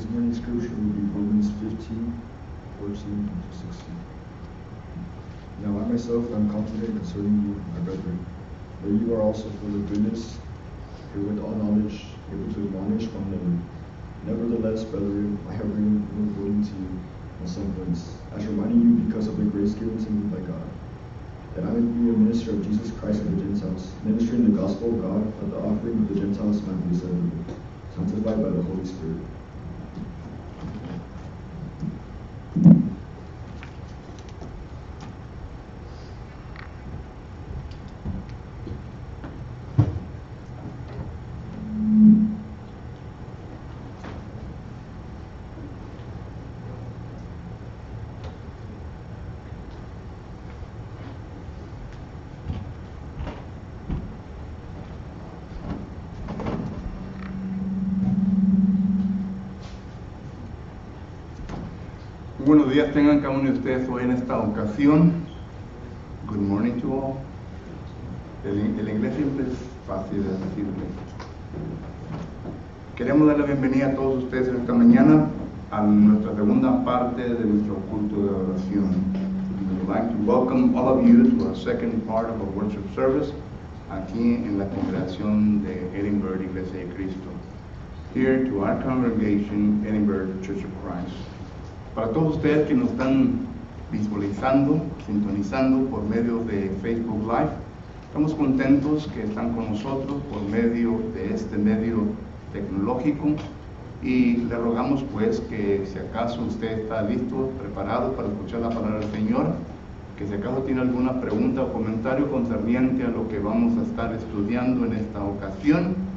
morning's scripture will be Romans 15, 14 to 16. Now I myself am confident concerning you, my brethren, that you are also full of goodness, and with all knowledge, able to admonish one another. Nevertheless, brethren, I have written according to you on some points, as reminding you because of the grace given to me by God, that I may be a minister of Jesus Christ to the Gentiles, ministering the gospel of God, that the offering of the Gentiles might be acceptable, sanctified by the Holy Spirit. Buenos días tengan cada uno de ustedes hoy en esta ocasión. Good morning to all. El inglés siempre es fácil de decirlo. Queremos dar la bienvenida a todos ustedes en esta mañana a nuestra segunda parte de nuestro culto de oración. We would like to welcome all of you to our second part of our worship service aquí en la congregación de Edinburgh Iglesia de Cristo. Here to our congregation, Edinburgh Church of Christ. Para todos ustedes que nos están visualizando, sintonizando por medio de Facebook Live, estamos contentos que están con nosotros por medio de este medio tecnológico y le rogamos pues que si acaso usted está listo, preparado para escuchar la palabra del Señor, que si acaso tiene alguna pregunta o comentario concerniente a lo que vamos a estar estudiando en esta ocasión,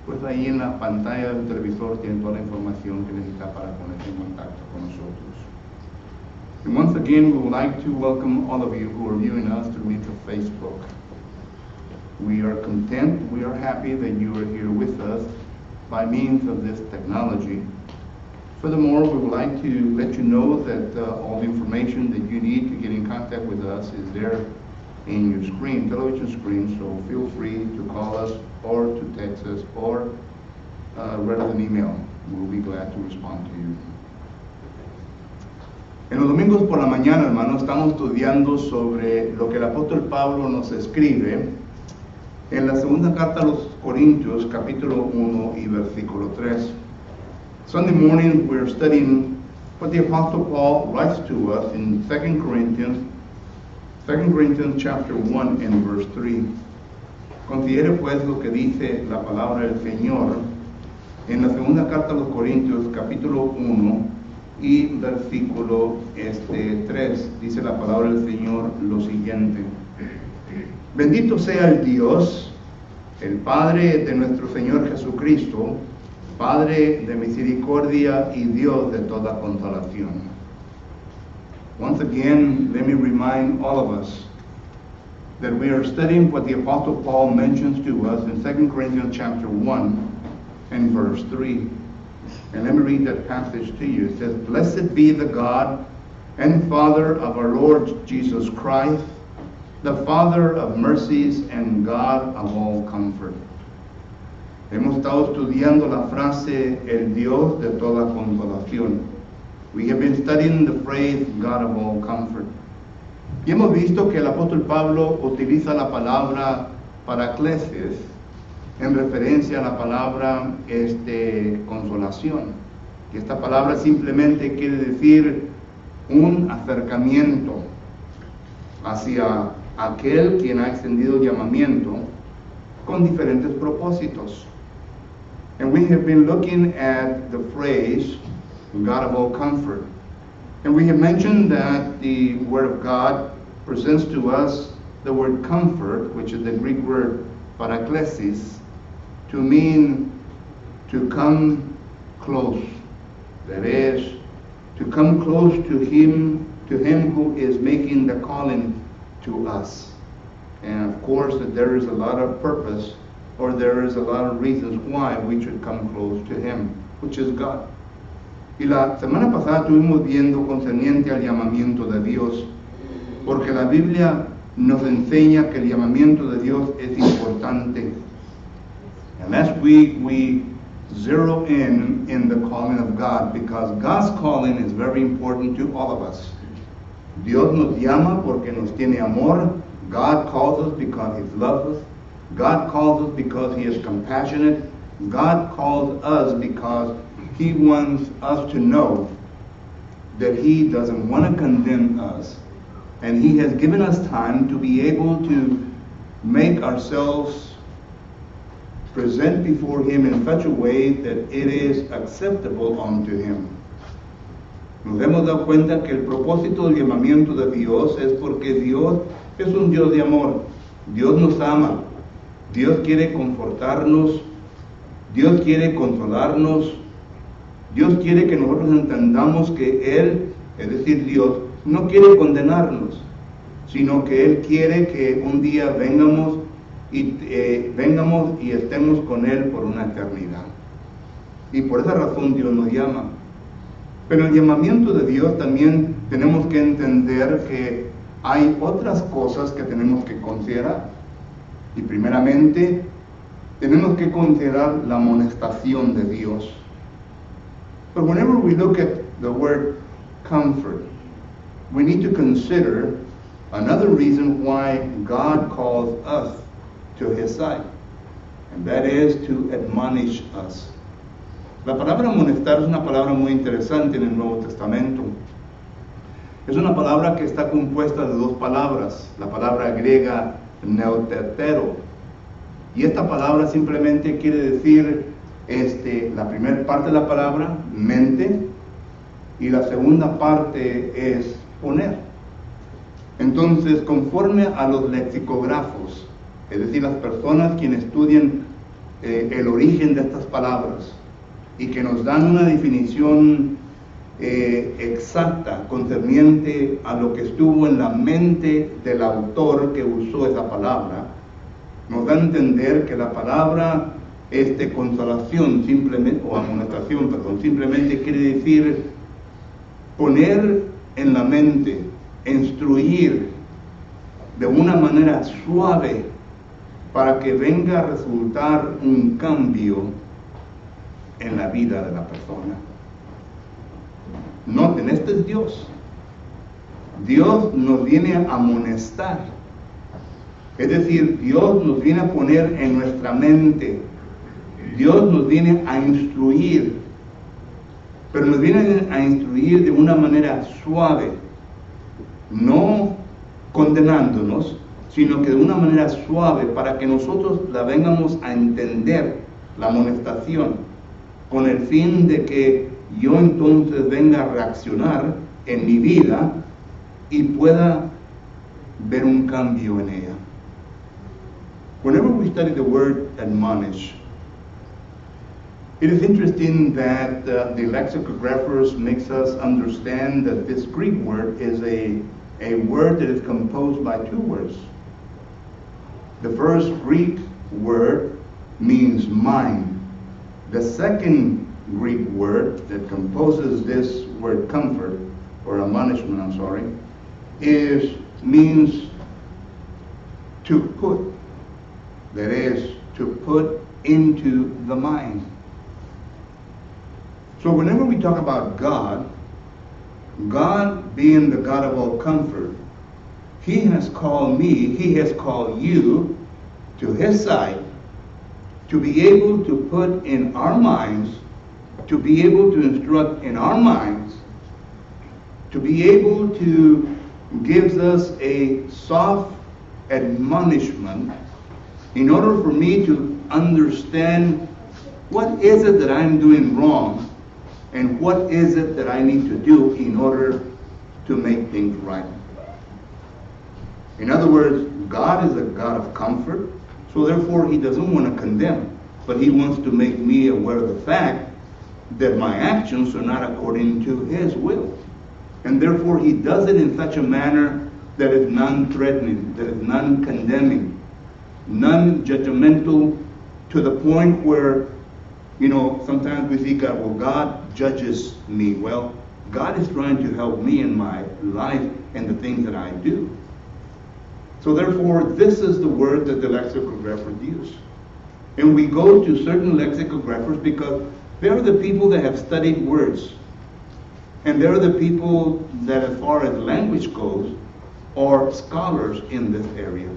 pues ahí en la pantalla del televisor tienen toda la información que necesita para ponerse en contacto con nosotros. And once again, we would like to welcome all of you who are viewing us through means of Facebook. We are content, we are happy that you are here with us by means of this technology. Furthermore, we would like to let you know that all the information that you need to get in contact with us is there in your screen, television screen, so feel free to call us or to text us or write us an email. We'll be glad to respond to you. En los domingos por la mañana, hermanos, estamos estudiando sobre lo que el apóstol Pablo nos escribe en la segunda carta a los Corintios, capítulo 1 y versículo 3. Sunday morning we're studying what the apostle Paul writes to us in 2 Corinthians chapter 1 and verse 3. Considere pues lo que dice la palabra del Señor en la segunda carta a los Corintios, capítulo 1 y versículo 3. Dice la palabra del Señor lo siguiente: Bendito sea el Dios, el Padre de nuestro Señor Jesucristo, Padre de misericordia y Dios de toda consolación. Once again, let me remind all of us that we are studying what the Apostle Paul mentions to us in 2 Corinthians chapter 1 and verse 3. And let me read that passage to you. It says, Blessed be the God and Father of our Lord Jesus Christ, the Father of mercies and God of all comfort. Hemos estado estudiando la frase, el Dios de toda consolación. We have been studying the phrase, God of all comfort. Y hemos visto que el apóstol Pablo utiliza la palabra paraclesis en referencia a la palabra consolación. Y esta palabra simplemente quiere decir un acercamiento hacia aquel quien ha extendido llamamiento con diferentes propósitos. And we have been looking at the phrase, God of all comfort. And we have mentioned that the Word of God presents to us the word comfort, which is the Greek word paraklesis, to mean to come close. That is, to come close to Him who is making the calling to us. And of course, that there is a lot of purpose, or there is a lot of reasons why we should come close to Him, which is God. Y la semana pasada estuvimos viendo concerniente al llamamiento de Dios, porque la Biblia nos enseña que el llamamiento de Dios es importante. And last week we zero in the calling of God, because God's calling is very important to all of us. Dios nos llama porque nos tiene amor. God calls us because He loves us. God calls us because He is compassionate. God calls us because He wants us to know that He doesn't want to condemn us. And He has given us time to be able to make ourselves present before Him in such a way that it is acceptable unto Him. Nos hemos dado cuenta que el propósito del llamamiento de Dios es porque Dios es un Dios de amor. Dios nos ama. Dios quiere confortarnos. Dios quiere consolarnos. Dios quiere que nosotros entendamos que Él, es decir, Dios, no quiere condenarnos, sino que Él quiere que un día vengamos y estemos con Él por una eternidad. Y por esa razón Dios nos llama. Pero el llamamiento de Dios también tenemos que entender que hay otras cosas que tenemos que considerar. Y primeramente, tenemos que considerar la amonestación de Dios. But whenever we look at the word comfort, we need to consider another reason why God calls us to His side, and that is to admonish us. La palabra amonestar es una palabra muy interesante en el Nuevo Testamento. Es una palabra que está compuesta de dos palabras, la palabra griega neutetero, y esta palabra simplemente quiere decir la primera parte de la palabra, mente, y la segunda parte es poner. Entonces, conforme a los lexicógrafos, es decir, las personas quienes estudian el origen de estas palabras y que nos dan una definición exacta concerniente a lo que estuvo en la mente del autor que usó esa palabra, nos da a entender que la palabra consolación simplemente, o amonestación, perdón, simplemente quiere decir poner en la mente, instruir de una manera suave para que venga a resultar un cambio en la vida de la persona. Noten, este es Dios. Dios nos viene a amonestar. Es decir, Dios nos viene a poner en nuestra mente. Dios nos viene a instruir. Pero nos viene a instruir de una manera suave. No condenándonos, sino que de una manera suave para que nosotros la vengamos a entender, la amonestación, con el fin de que yo entonces venga a reaccionar en mi vida y pueda ver un cambio en ella. Whenever we study the word admonish, it is interesting that the lexicographers makes us understand that this Greek word is a word that is composed by two words. The first Greek word means mind. The second Greek word that composes this word comfort, or admonishment, means to put. That is, to put into the mind. So whenever we talk about God, God being the God of all comfort, He has called me, He has called you to His side to be able to put in our minds, to be able to instruct in our minds, to be able to give us a soft admonishment in order for me to understand what is it that I'm doing wrong and what is it that I need to do in order to make things right. In other words, God is a God of comfort, so therefore He doesn't want to condemn, but He wants to make me aware of the fact that my actions are not according to His will. And therefore He does it in such a manner that is non-threatening, that is non-condemning, non-judgmental, to the point where, sometimes we see God, well, God judges me. Well, God is trying to help me in my life and the things that I do. So therefore, this is the word that the lexicographer used. And we go to certain lexicographers because they're the people that have studied words. And they're the people that, as far as language goes, are scholars in this area.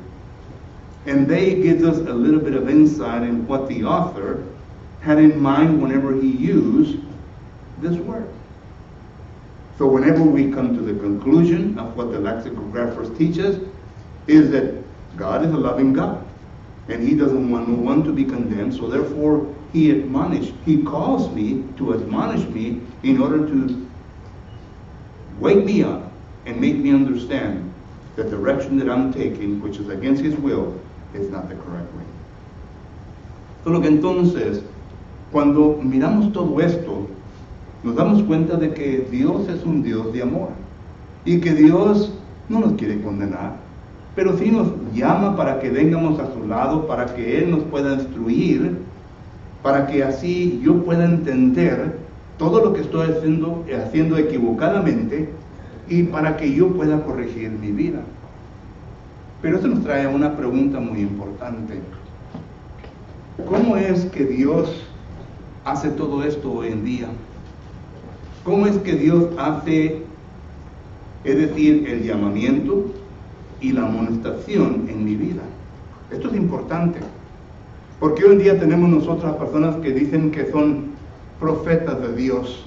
And they give us a little bit of insight in what the author had in mind whenever he used this word. So whenever we come to the conclusion of what the lexicographers teach us, is that God is a loving God. And he doesn't want no one to be condemned, so therefore he calls me to admonish me in order to wake me up and make me understand the direction that I'm taking, which is against his will, is not the correct way. Solo que entonces, cuando miramos todo esto, nos damos cuenta de que Dios es un Dios de amor y que Dios no nos quiere condenar, pero sí nos llama para que vengamos a su lado, para que Él nos pueda instruir, para que así yo pueda entender todo lo que estoy haciendo equivocadamente y para que yo pueda corregir mi vida. Pero esto nos trae a una pregunta muy importante. ¿Cómo es que Dios hace todo esto hoy en día? ¿Cómo es que Dios hace, es decir, el llamamiento y la amonestación en mi vida? Esto es importante, porque hoy en día tenemos nosotros a personas que dicen que son profetas de Dios.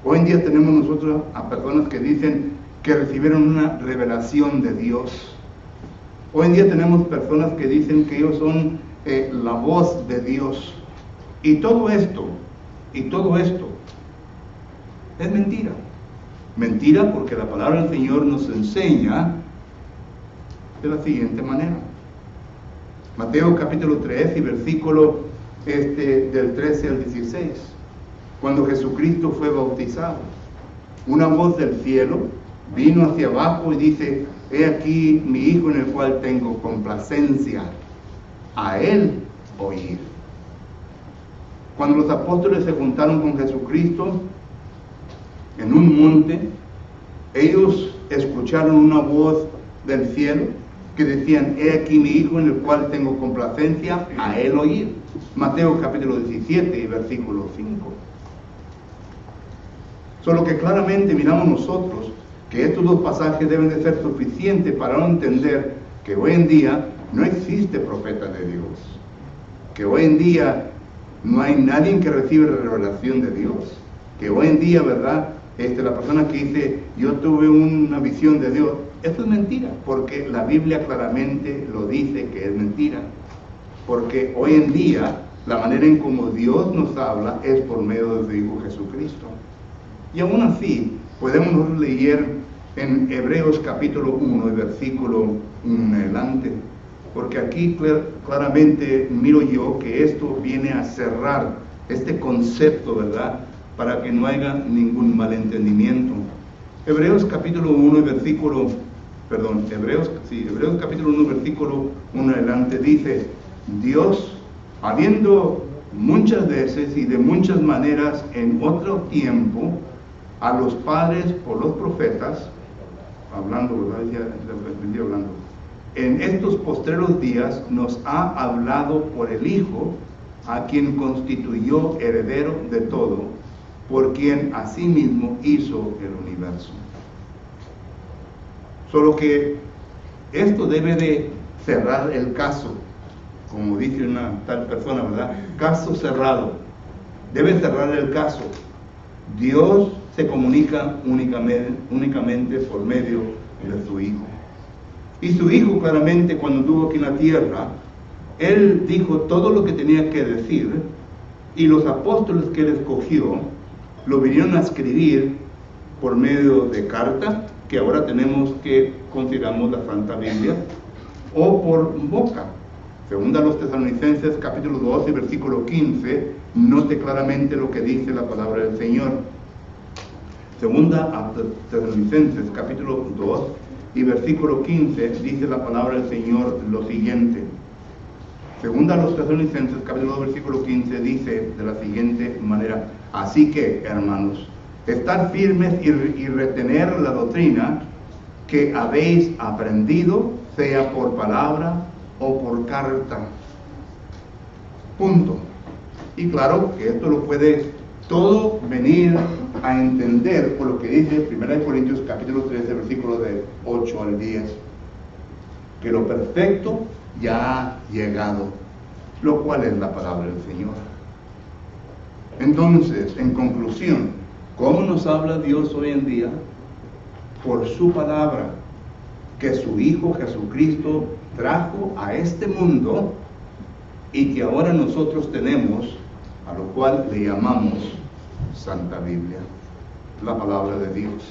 Hoy en día tenemos nosotros a personas que dicen que recibieron una revelación de Dios. Hoy en día tenemos personas que dicen que ellos son la voz de Dios. Y todo esto es mentira. Mentira porque la palabra del Señor nos enseña de la siguiente manera. Mateo capítulo 3 y versículo del 13 al 16. Cuando Jesucristo fue bautizado, una voz del cielo vino hacia abajo y dice: he aquí mi Hijo en el cual tengo complacencia, a Él oír. Cuando los apóstoles se juntaron con Jesucristo en un monte, ellos escucharon una voz del cielo que decían: he aquí mi Hijo en el cual tengo complacencia, a Él oír. Mateo capítulo 17 y versículo 5. Solo que claramente miramos nosotros que estos dos pasajes deben de ser suficientes para no entender que hoy en día no existe profeta de Dios, que hoy en día no hay nadie que recibe la revelación de Dios, que hoy en día, ¿verdad? La persona que dice: yo tuve una visión de Dios, esto es mentira, porque la Biblia claramente lo dice que es mentira, porque hoy en día la manera en como Dios nos habla es por medio de su Hijo Jesucristo. Y aún así podemos leer en Hebreos capítulo 1 y versículo 1 en adelante, porque aquí claramente miro yo que esto viene a cerrar este concepto, ¿verdad?, para que no haya ningún malentendimiento. Hebreos capítulo 1 y versículo, Hebreos capítulo 1 versículo 1 en adelante dice: Dios, habiendo muchas veces y de muchas maneras en otro tiempo a los padres por los profetas, hablando, ¿verdad? Hablando. En estos postreros días nos ha hablado por el Hijo, a quien constituyó heredero de todo, por quien asimismo hizo el universo. Solo que esto debe de cerrar el caso, como dice una tal persona, ¿verdad? Caso cerrado. Debe cerrar el caso. Dios se comunica únicamente por medio de su Hijo. Y su Hijo claramente, cuando estuvo aquí en la tierra, Él dijo todo lo que tenía que decir, y los apóstoles que Él escogió lo vinieron a escribir por medio de carta, que ahora tenemos que consideramos la Santa Biblia, o por boca. Segunda a los Tesalonicenses capítulo 2 y versículo 15, note claramente lo que dice la palabra del Señor. Segunda a Tesalonicenses capítulo 2 y versículo 15 dice la palabra del Señor lo siguiente. Segunda a los Tesalonicenses capítulo 2 versículo 15 dice de la siguiente manera: así que, hermanos, estar firmes y retener la doctrina que habéis aprendido, sea por palabra o por carta. Punto. Y claro que esto lo puede todo venir a entender por lo que dice 1 Corintios capítulo 13, versículo de 8 al 10. Que lo perfecto ya ha llegado, lo cual es la palabra del Señor. Entonces, en conclusión, ¿cómo nos habla Dios hoy en día? Por su palabra, que su Hijo Jesucristo trajo a este mundo y que ahora nosotros tenemos, a lo cual le llamamos Santa Biblia, la palabra de Dios.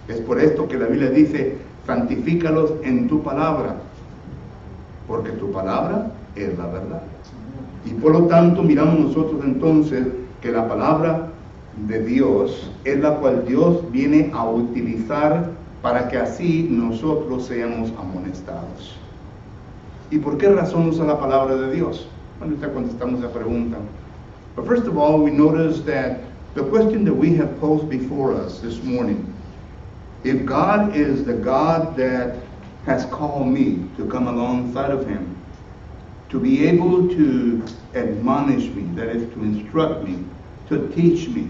Es por esto que la Biblia dice, santifícalos en tu palabra, porque tu palabra es la verdad. Y por lo tanto miramos nosotros entonces que la palabra de Dios es la cual Dios viene a utilizar para que así nosotros seamos amonestados. ¿Y por qué razón usa la palabra de Dios? Bueno, ahorita contestamos la pregunta. But first of all, we notice that the question that we have posed before us this morning, if God is the God that has called me to come alongside of Him, to be able to admonish me, that is to instruct me, to teach me,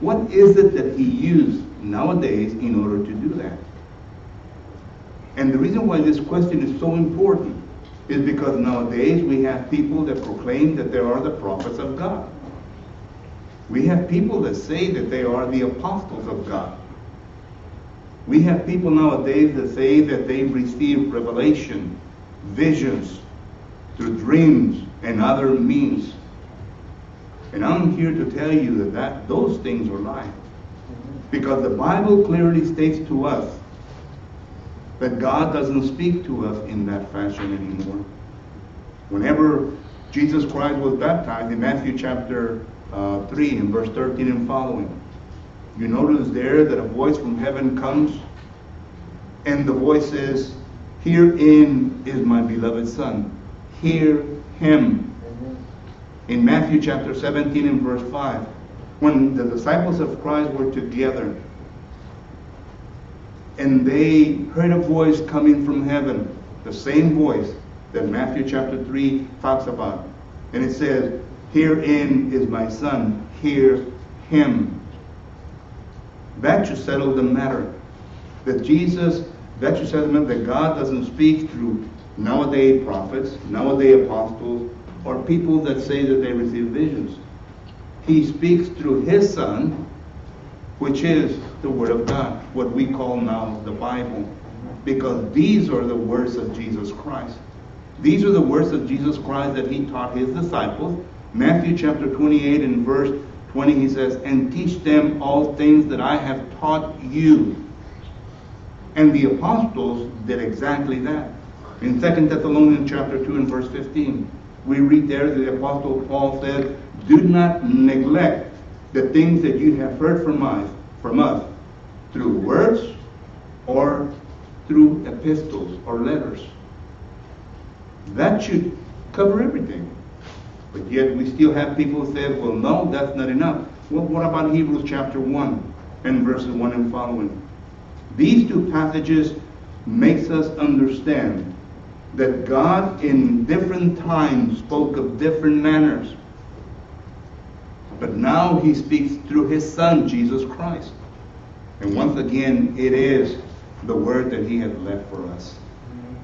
what is it that He used nowadays in order to do that? And the reason why this question is so important is because nowadays we have people that proclaim that they are the prophets of God. We have people that say that they are the apostles of God. We have people nowadays that say that they receive revelation, visions, through dreams and other means. And I'm here to tell you that those things are lies. Because the Bible clearly states to us that God doesn't speak to us in that fashion anymore. Whenever Jesus Christ was baptized in Matthew chapter 3 and verse 13 and following, you notice there that a voice from heaven comes, and the voice says, "Herein is my beloved Son. Hear him." In Matthew chapter 17 and verse 5, when the disciples of Christ were together, and they heard a voice coming from heaven, the same voice that Matthew chapter 3 talks about. And it says, "Herein is my Son, hear him." That should settle the matter. That should settle the matter that God doesn't speak through nowadays prophets, nowadays apostles, or people that say that they receive visions. He speaks through His Son, which is the Word of God, what we call now the Bible. Because these are the words of Jesus Christ. These are the words of Jesus Christ that He taught His disciples. Matthew chapter 28 and verse 20, He says, "And teach them all things that I have taught you." And the apostles did exactly that. In 2 Thessalonians chapter 2 and verse 15, we read there that the apostle Paul said, "Do not neglect the things that you have heard from us through words or through epistles or letters." That should cover everything. But yet we still have people who say, "Well, no, that's not enough." Well, what about Hebrews chapter 1 and verses 1 and following? These two passages makes us understand that God in different times spoke of different manners. But now He speaks through His Son, Jesus Christ. And once again, it is the word that He has left for us.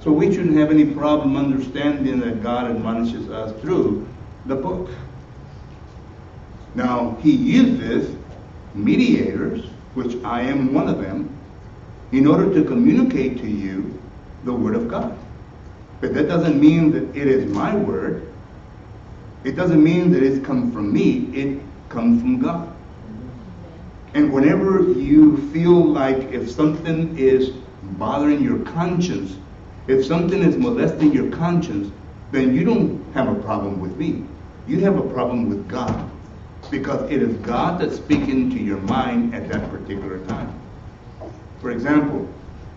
So we shouldn't have any problem understanding that God admonishes us through the book. Now, He uses mediators, which I am one of them, in order to communicate to you the Word of God. But that doesn't mean that it is my word. It doesn't mean that it's come from me. It comes from God. And whenever you feel like if something is bothering your conscience, if something is molesting your conscience, then you don't have a problem with me. You have a problem with God. Because it is God that's speaking to your mind at that particular time. For example,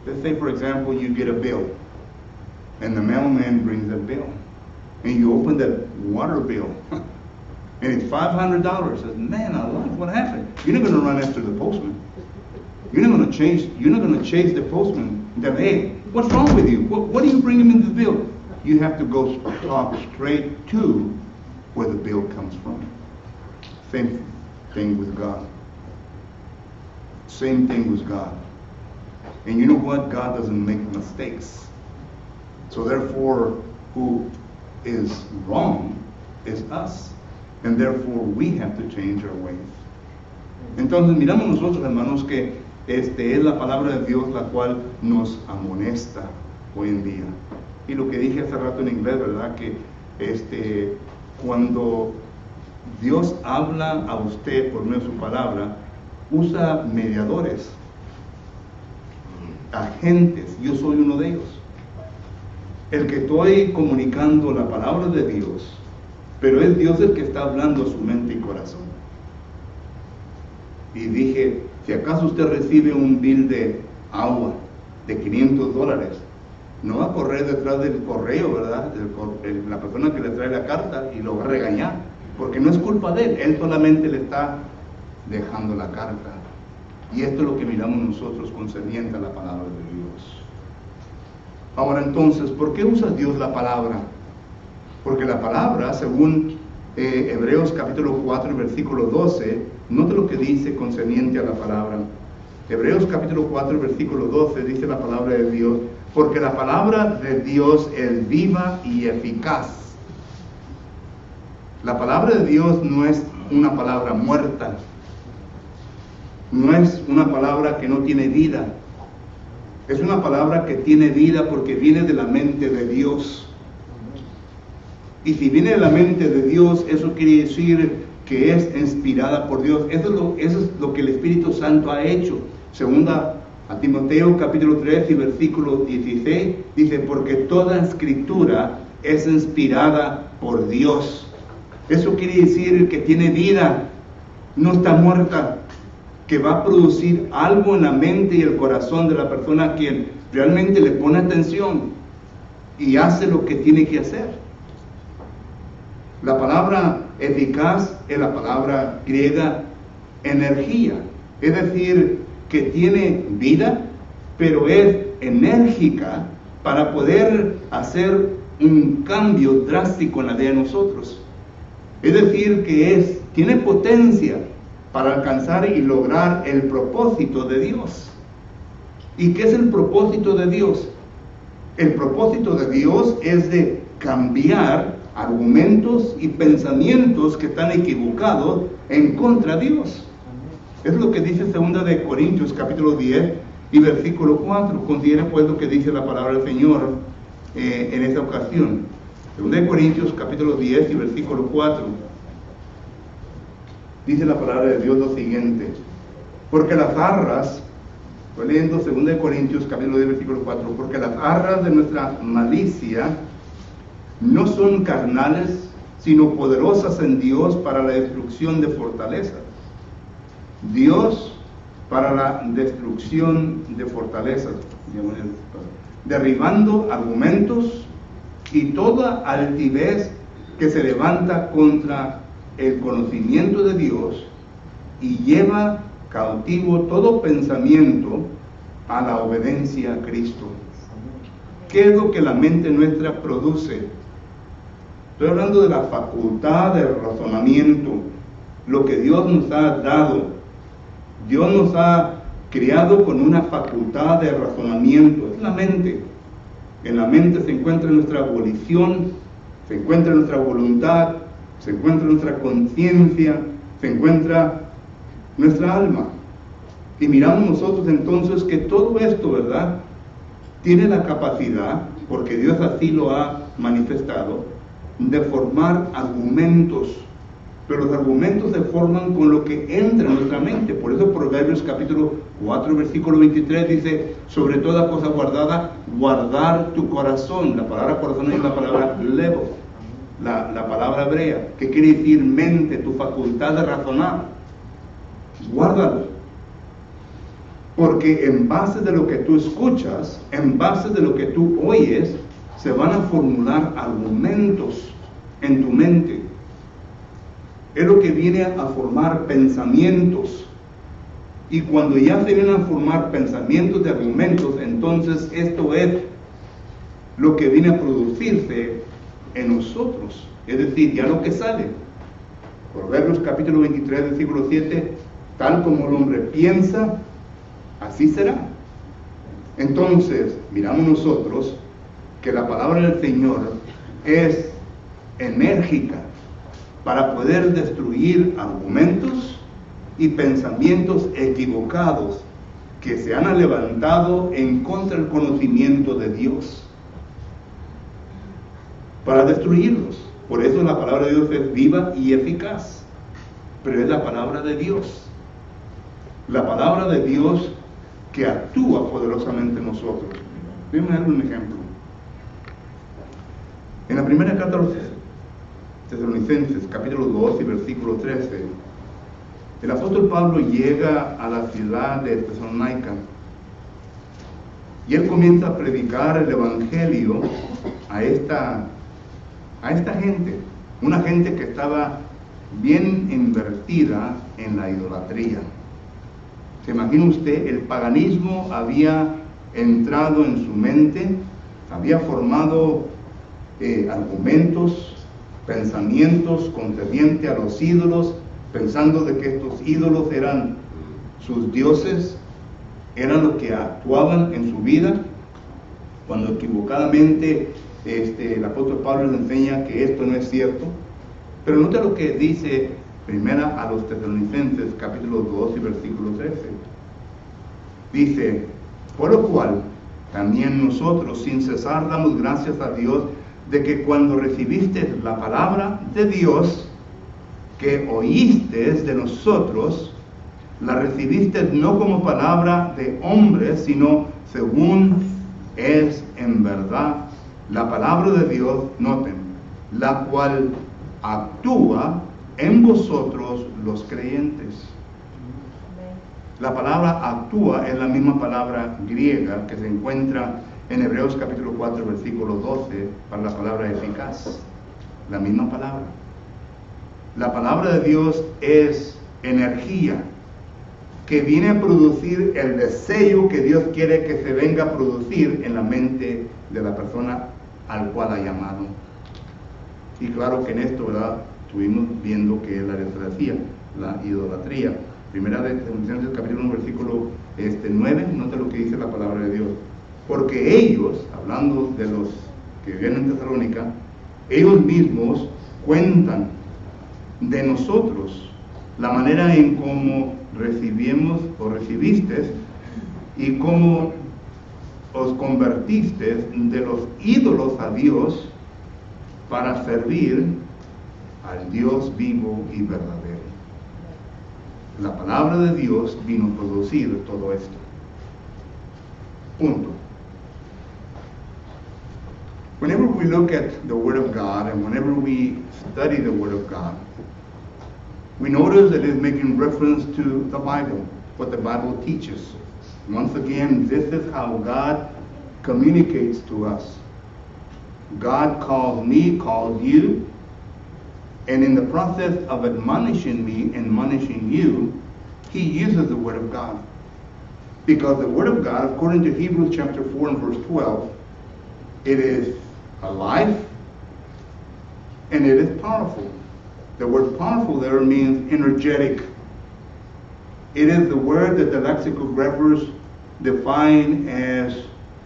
let's say, for example, you get a bill. And the mailman brings a bill. And you open that water bill. And it's $500. Says, "Man, alive, what happened?" You're not going to run after the postman. You're not going to chase the postman. And say, "Hey, what's wrong with you? What are you bringing in this bill?" you have to go talk straight to where the bill comes from. Same thing with God. Same thing with God. And you know what? God doesn't make mistakes. So therefore, who is wrong is us. And therefore, we have to change our ways. Entonces, miramos nosotros, hermanos, que es la palabra de Dios la cual nos amonesta hoy en día. Y lo que dije hace rato en inglés, ¿verdad? Que cuando Dios habla a usted por medio de su palabra, usa mediadores, agentes. Yo soy uno de ellos. El que estoy comunicando la palabra de Dios, pero es Dios el que está hablando a su mente y corazón. Y dije, si acaso usted recibe un bill de agua de $500, no va a correr detrás del correo, ¿verdad? La persona que le trae la carta y lo va a regañar, porque no es culpa de él, él solamente le está dejando la carta. Y esto es lo que miramos nosotros concerniente a la palabra de Dios. Ahora entonces, ¿por qué usa Dios la palabra? Porque la palabra, según Hebreos capítulo 4, versículo 12, note lo que dice concerniente a la palabra. Hebreos capítulo 4, versículo 12, dice la palabra de Dios, porque la palabra de Dios es viva y eficaz. La palabra de Dios no es una palabra muerta, no es una palabra que no tiene vida. Es una palabra que tiene vida porque viene de la mente de Dios. Y si viene de la mente de Dios, eso quiere decir que es inspirada por Dios. Eso es lo que el Espíritu Santo ha hecho. Segunda a Timoteo capítulo 3 y versículo 16, dice, porque toda escritura es inspirada por Dios. Eso quiere decir que tiene vida, no está muerta, que va a producir algo en la mente y el corazón de la persona que realmente le pone atención y hace lo que tiene que hacer. La palabra eficaz es la palabra griega energía, es decir, que tiene vida, pero es enérgica para poder hacer un cambio drástico en la vida de nosotros. Es decir, que tiene potencia para alcanzar y lograr el propósito de Dios. ¿Y qué es el propósito de Dios? El propósito de Dios es de cambiar argumentos y pensamientos que están equivocados en contra de Dios. Es lo que dice 2 de Corintios capítulo 10 y versículo 4. Considere pues lo que dice la palabra del Señor en esta ocasión. 2 de Corintios capítulo 10 y versículo 4. Dice la palabra de Dios lo siguiente: porque las arras, estoy leyendo 2 de Corintios capítulo 10 versículo 4, porque las arras de nuestra malicia no son carnales, sino poderosas en Dios para la destrucción de fortalezas. Dios para la destrucción de fortalezas, derribando argumentos y toda altivez que se levanta contra el conocimiento de Dios y lleva cautivo todo pensamiento a la obediencia a Cristo. ¿Qué es lo que la mente nuestra produce? Estoy hablando de la facultad de razonamiento, lo que Dios nos ha dado. Dios nos ha creado con una facultad de razonamiento, es la mente. En la mente se encuentra nuestra volición, se encuentra nuestra voluntad, se encuentra nuestra conciencia, se encuentra nuestra alma. Y miramos nosotros entonces que todo esto, ¿verdad?, tiene la capacidad, porque Dios así lo ha manifestado, de formar argumentos. Pero los argumentos se forman con lo que entra en nuestra mente. Por eso Proverbios capítulo 4 versículo 23 dice, sobre toda cosa guardada, guardar tu corazón. La palabra corazón es la palabra levo, la palabra hebrea, que quiere decir mente, tu facultad de razonar. Guárdalo. Porque en base de lo que tú escuchas, en base de lo que tú oyes, se van a formular argumentos en tu mente. Es lo que viene a formar pensamientos. Y cuando ya se vienen a formar pensamientos de argumentos, entonces esto es lo que viene a producirse en nosotros. Es decir, ya lo que sale. Proverbios capítulo 23, versículo 7, tal como el hombre piensa, así será. Entonces, miramos nosotros que la palabra del Señor es enérgica para poder destruir argumentos y pensamientos equivocados que se han levantado en contra del conocimiento de Dios, para destruirlos. Por eso la palabra de Dios es viva y eficaz, pero es la palabra de Dios, la palabra de Dios que actúa poderosamente en nosotros. Déjenme darle un ejemplo. En la primera carta a los Tesalonicenses, capítulo 2 y versículo 13, el apóstol Pablo llega a la ciudad de Tesalónica y él comienza a predicar el evangelio a esta gente, una gente que estaba bien invertida en la idolatría. ¿Se imagina usted? El paganismo había entrado en su mente, había formado argumentos, pensamientos concernientes a los ídolos, pensando de que estos ídolos eran sus dioses, eran los que actuaban en su vida, cuando equivocadamente el apóstol Pablo les enseña que esto no es cierto. Pero nota lo que dice primera a los Tesalonicenses, capítulo 2 y versículo 13. Dice, por lo cual también nosotros sin cesar damos gracias a Dios de que cuando recibiste la palabra de Dios que oíste de nosotros, la recibiste no como palabra de hombres, sino según es en verdad la palabra de Dios, noten, la cual actúa en vosotros los creyentes. La palabra actúa es la misma palabra griega que se encuentra en Hebreos capítulo 4, versículo 12, para la palabra eficaz. La misma palabra. La palabra de Dios es energía que viene a producir el deseo que Dios quiere que se venga a producir en la mente de la persona al cual ha llamado. Y claro que en esto, ¿verdad?, estuvimos viendo que es la idolatría. Primera de Tesalonicenses capítulo 1, versículo 9, nota lo que dice la palabra de Dios. Porque ellos, hablando de los que viven en Tesalónica, ellos mismos cuentan de nosotros la manera en cómo recibimos o recibiste y cómo os convertiste de los ídolos a Dios para servir al Dios vivo y verdadero. La palabra de Dios vino a producir todo esto. Punto. Whenever we look at the Word of God and whenever we study the Word of God, we notice that it is making reference to the Bible, what the Bible teaches. Once again, this is how God communicates to us. God calls me, calls you, and in the process of admonishing me, admonishing you, He uses the Word of God. Because the Word of God, according to Hebrews chapter 4 and verse 12, it is alive and it is powerful. The word powerful there means energetic. It is the word that the lexicographers define as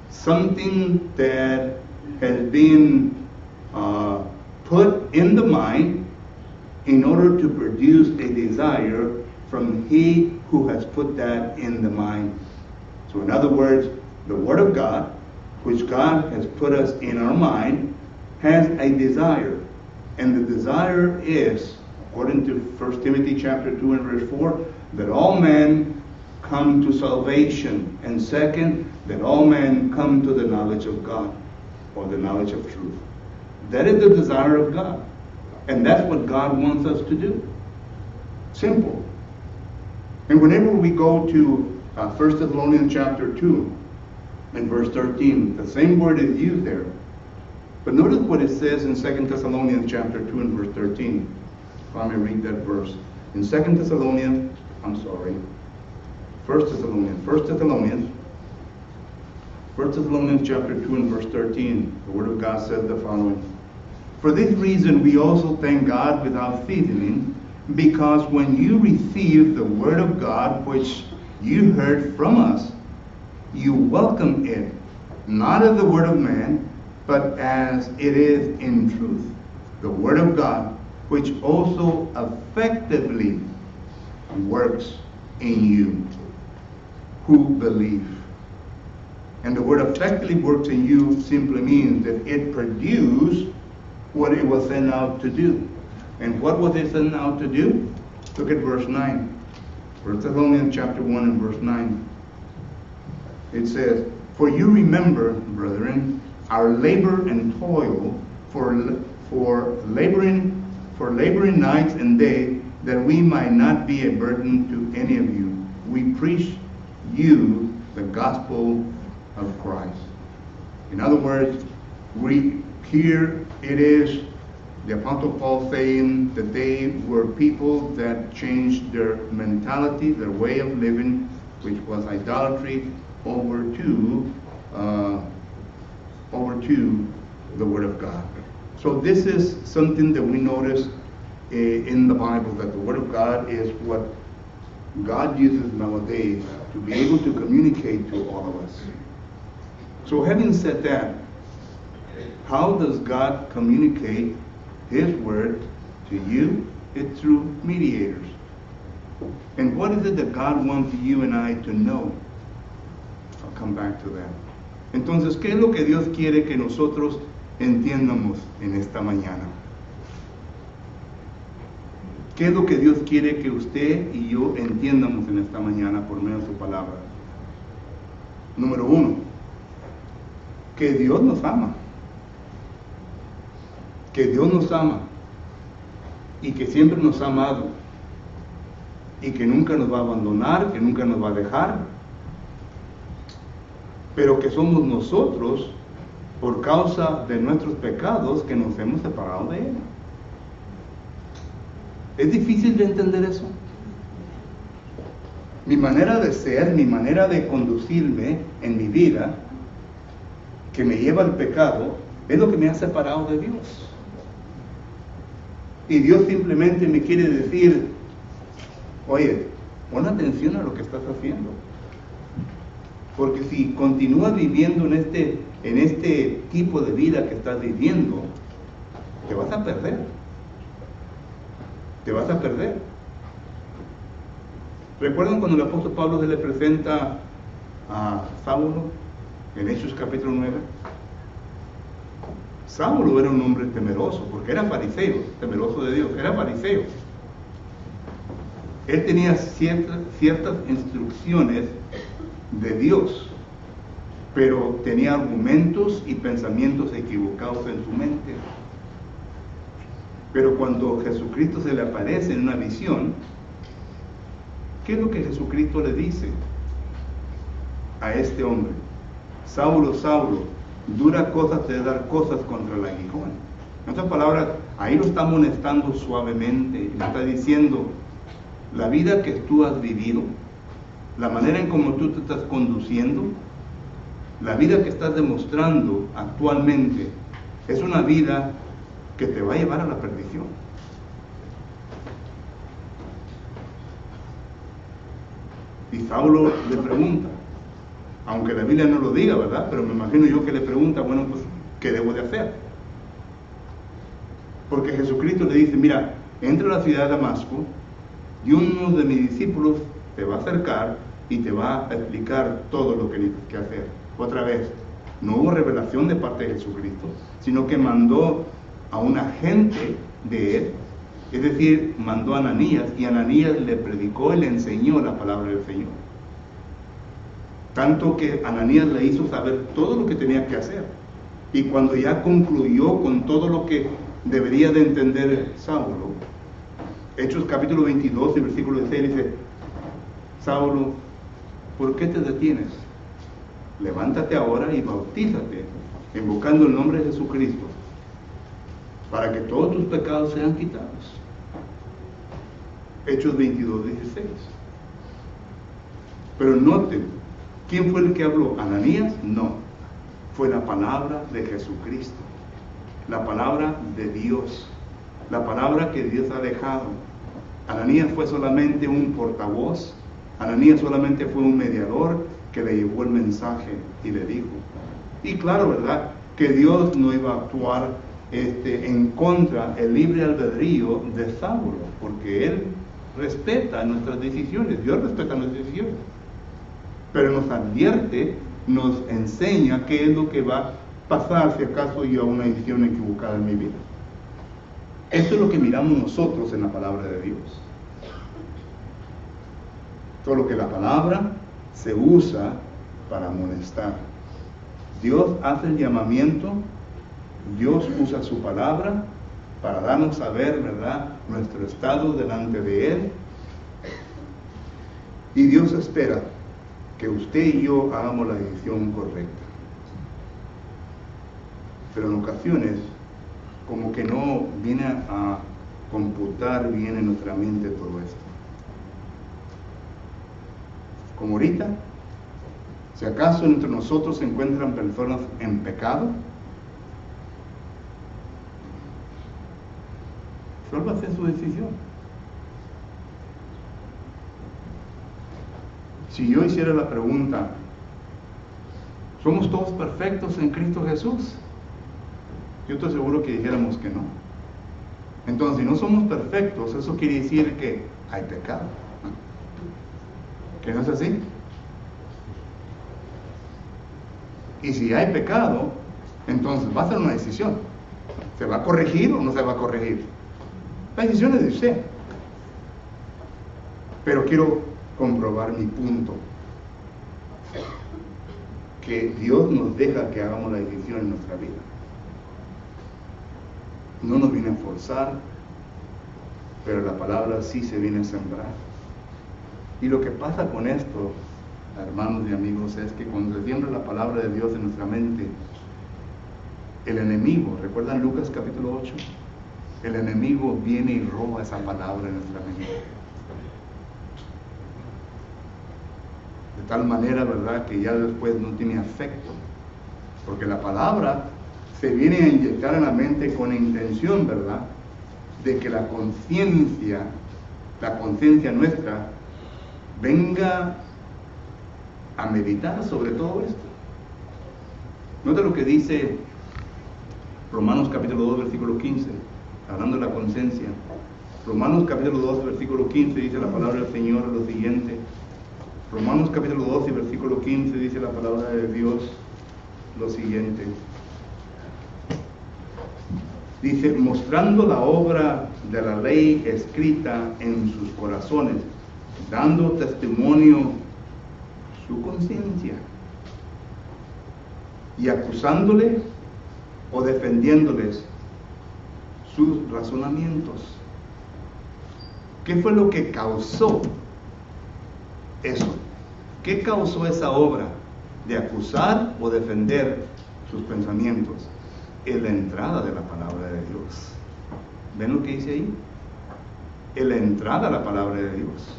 something that has been put in the mind in order to produce a desire from he who has put that in the mind. So in other words, the Word of God, which God has put us in our mind, has a desire. And the desire is, according to 1 Timothy chapter 2 and verse 4, that all men come to salvation. And second, that all men come to the knowledge of God, or the knowledge of truth. That is the desire of God. And that's what God wants us to do. Simple. And whenever we go to 1 Thessalonians chapter 2 and verse 13, the same word is used there. But notice what it says in 2 Thessalonians chapter 2 and verse 13. If I may read that verse. In 1 Thessalonians, 1 Thessalonians chapter 2 and verse 13, the Word of God says the following. For this reason we also thank God without ceasing, because when you received the Word of God which you heard from us, you welcome it, not as the word of man, but as it is in truth, the Word of God, which also effectively works in you who believe. And the word effectively works in you simply means that it produced what it was sent out to do. And what was it sent out to do? Look at verse 9. 1 Thessalonians chapter 1 and verse 9. It says, for you remember, brethren, our labor and toil, for laboring nights and day, that we might not be a burden to any of you. We preach you the gospel of Christ. In other words, here it is the Apostle Paul saying that they were people that changed their mentality, their way of living, which was idolatry, over to the Word of God. So this is something that we notice in the Bible, that the Word of God is what God uses nowadays to be able to communicate to all of us. So having said that, how does God communicate His Word to you? It's through mediators. And what is it that God wants you and I to know? I'll come back to that. Entonces, ¿qué es lo que Dios quiere que nosotros entiendamos en esta mañana? ¿Qué es lo que Dios quiere que usted y yo entiendamos en esta mañana por medio de su palabra? Número 1, que Dios nos ama. Que Dios nos ama y que siempre nos ha amado y que nunca nos va a abandonar, que nunca nos va a dejar, pero que somos nosotros, por causa de nuestros pecados, que nos hemos separado de Él. ¿Es difícil de entender eso? Mi manera de ser, mi manera de conducirme en mi vida, que me lleva al pecado, es lo que me ha separado de Dios. Y Dios simplemente me quiere decir, oye, pon atención a lo que estás haciendo. Porque si continúas viviendo en este tipo de vida que estás viviendo, te vas a perder. Te vas a perder. ¿Recuerdan cuando el apóstol Pablo se le presenta a Saulo en Hechos capítulo 9? Saulo era un hombre temeroso, porque era fariseo, temeroso de Dios, era fariseo. Él tenía ciertas instrucciones de Dios, pero tenía argumentos y pensamientos equivocados en su mente. Pero cuando Jesucristo se le aparece en una visión, ¿qué es lo que Jesucristo le dice a este hombre? Saulo, Saulo, dura cosa te dar cosas contra el aguijón. En otras palabras, ahí lo está amonestando suavemente, y le está diciendo, la vida que tú has vivido, la manera en cómo tú te estás conduciendo, la vida que estás demostrando actualmente, es una vida que te va a llevar a la perdición. Y Saulo le pregunta, aunque la Biblia no lo diga, ¿verdad? Pero me imagino yo que le pregunta, bueno, pues, ¿qué debo de hacer? Porque Jesucristo le dice, mira, entra a la ciudad de Damasco y uno de mis discípulos te va a acercar y te va a explicar todo lo que tienes que hacer. Otra vez, no hubo revelación de parte de Jesucristo, sino que mandó a un agente de él, es decir, mandó a Ananías, y Ananías le predicó y le enseñó la palabra del Señor. Tanto que Ananías le hizo saber todo lo que tenía que hacer. Y cuando ya concluyó con todo lo que debería de entender Saulo, Hechos capítulo 22 y versículo 16 dice, Saulo, ¿por qué te detienes? Levántate ahora y bautízate, invocando el nombre de Jesucristo, para que todos tus pecados sean quitados. Hechos 22, 16. Pero noten, ¿quién fue el que habló? ¿Ananías? No. fue la palabra de Jesucristo, la palabra de Dios, la palabra que Dios ha dejado. Ananías fue solamente un portavoz, Ananías solamente fue un mediador que le llevó el mensaje y le dijo. Y claro, ¿verdad?, que Dios no iba a actuar en contra del libre albedrío de Saulo, porque Él respeta nuestras decisiones, Dios respeta nuestras decisiones, pero nos advierte, nos enseña qué es lo que va a pasar si acaso yo hago una decisión equivocada en mi vida. Eso es lo que miramos nosotros en la palabra de Dios. Solo que la palabra se usa para amonestar. Dios hace el llamamiento, Dios usa su palabra para darnos a ver, ¿verdad?, nuestro estado delante de Él. Y Dios espera que usted y yo hagamos la decisión correcta. Pero en ocasiones, como que no viene a computar bien en nuestra mente todo esto. Como ahorita, si acaso entre nosotros se encuentran personas en pecado, solo hacer su decisión. Si yo hiciera la pregunta, ¿somos todos perfectos en Cristo Jesús? Yo estoy seguro que dijéramos que no. Entonces, si no somos perfectos, eso quiere decir que hay pecado. ¿Que no es así? Y si hay pecado, entonces va a ser una decisión. ¿Se va a corregir o no se va a corregir? La decisión es de usted. Pero quiero comprobar mi punto. Que Dios nos deja que hagamos la decisión en nuestra vida. No nos viene a forzar, pero la palabra sí se viene a sembrar. Y lo que pasa con esto, hermanos y amigos, es que cuando se siembra la palabra de Dios en nuestra mente, el enemigo, ¿recuerdan Lucas capítulo 8? El enemigo viene y roba esa palabra en nuestra mente. De tal manera, ¿verdad?, que ya después no tiene afecto. Porque la palabra se viene a inyectar en la mente con la intención, ¿verdad?, de que la conciencia nuestra venga a meditar sobre todo esto. Nota lo que dice Romanos capítulo 2, versículo 15, hablando de la conciencia. Romanos capítulo 2, versículo 15 dice la palabra del Señor lo siguiente. Romanos capítulo 2 y versículo 15 dice la palabra de Dios lo siguiente. Dice, mostrando la obra de la ley escrita en sus corazones, dando testimonio su conciencia, y acusándole o defendiéndoles sus razonamientos. ¿Qué fue lo que causó eso? ¿Qué causó esa obra de acusar o defender sus pensamientos? Es la entrada de la palabra de Dios. ¿Ven lo que dice ahí? Es la entrada a la palabra de Dios.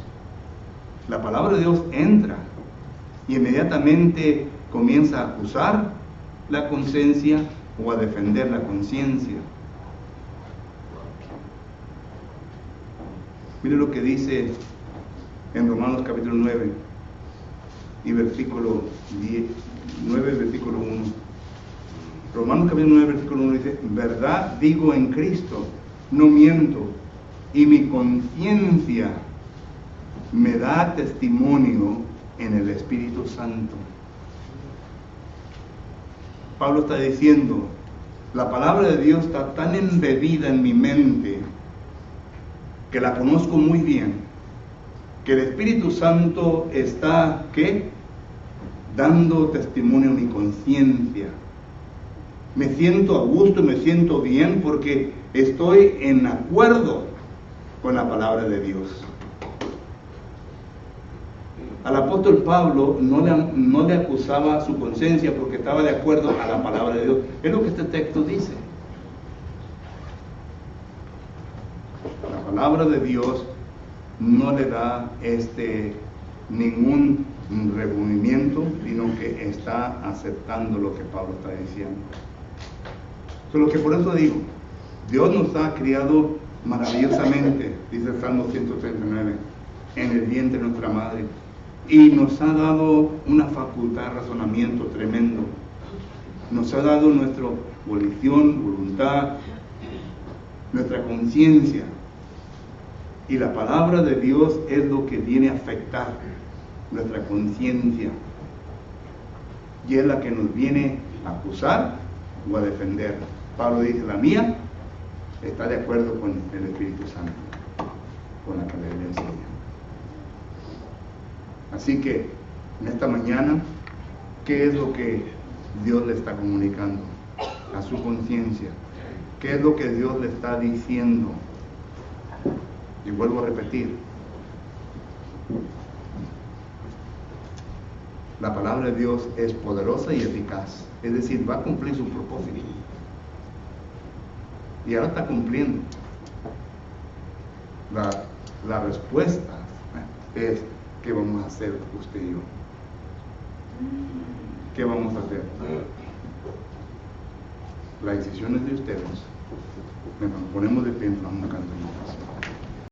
La palabra de Dios entra y inmediatamente comienza a acusar la conciencia o a defender la conciencia. Mire lo que dice en Romanos capítulo 9 y versículo 9, versículo 1. Romanos capítulo 9, versículo 1 dice, verdad digo en Cristo, no miento, y mi conciencia me da testimonio en el Espíritu Santo. Pablo está diciendo, la palabra de Dios está tan embebida en mi mente que la conozco muy bien, que el Espíritu Santo está, ¿qué?, dando testimonio a mi conciencia. Me siento a gusto, me siento bien porque estoy en acuerdo con la palabra de Dios. Al apóstol Pablo no le acusaba su conciencia porque estaba de acuerdo a la palabra de Dios. Es lo que este texto dice. La palabra de Dios no le da ningún un removimiento, sino que está aceptando lo que Pablo está diciendo. Solo que por eso digo, Dios nos ha criado maravillosamente, dice el Salmo 139, en el vientre de nuestra madre, y nos ha dado una facultad de razonamiento tremendo. Nos ha dado nuestra volición, voluntad, nuestra conciencia. Y la palabra de Dios es lo que viene a afectar nuestra conciencia. Y es la que nos viene a acusar o a defender. Pablo dice, la mía está de acuerdo con el Espíritu Santo, con la que le enseña. Así que, en esta mañana, ¿qué es lo que Dios le está comunicando a su conciencia? ¿Qué es lo que Dios le está diciendo? Y vuelvo a repetir, la palabra de Dios es poderosa y eficaz, es decir, va a cumplir su propósito. Y ahora está cumpliendo. La respuesta es, ¿qué vamos a hacer usted y yo? ¿Qué vamos a hacer? La decisión es de ustedes. Nos ponemos de pie, vamos a cantar.